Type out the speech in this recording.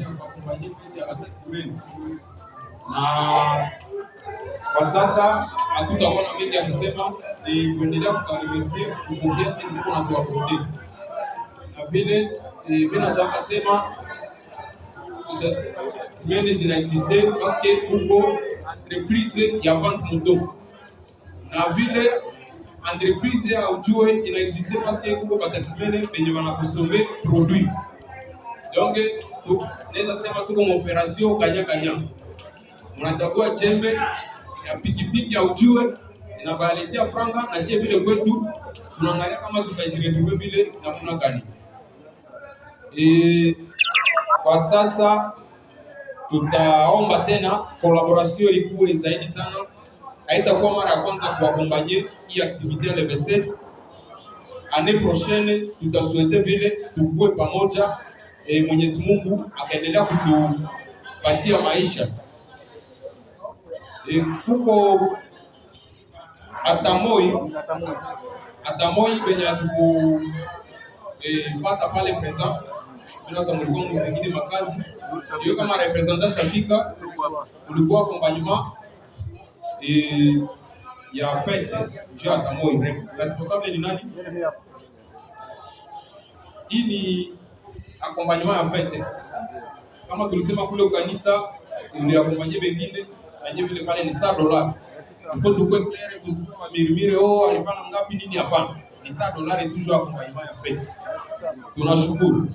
ya kuakompanye ya wataximeni, na kwa sasa hatutakuwa na mengi ya kusema, ni kuendelea kukaribisha kupokea sisi tuko na tuwapote na vile vina shaka sema semaine zinaexiste parce que kuko entreprise ya vente moto na vile entreprise ya ujue inaexiste parce que kuko bataximene benye wanakosome produit. Donc naweza sema tuko mu operation kanya unachagua jembe ya pikipiki ya ujue inabaletea franga na sie vile kwetu tunaangalia kama tutajiretrouver vile na kuna gani. Kwa sasa tutaomba tena collaboration ikuwe zaidi sana. Haitakuwa mara ya kwanza kuakompanye hii activité le 27. Année prochaine tutasuete vile tukue pamoja, Mwenyezi Mungu akaendelea kutupatia maisha. Kuko atamoi benye atuku pata pale present tunasa mlikuwa mzingine makazi sio kama representant shafika ulikuwa accompagnement ya fete juu atamoi responsable ni nani? Hii ni accompagnement ya fete kama tulisema kule kanisa ndio accompagner wengine na vile pale ni $100. Ndipo tukue clair kusema mirimire alifanya ngapi nini, hapana, ni $100 toujours accompagnement ya fete. Tunashukuru.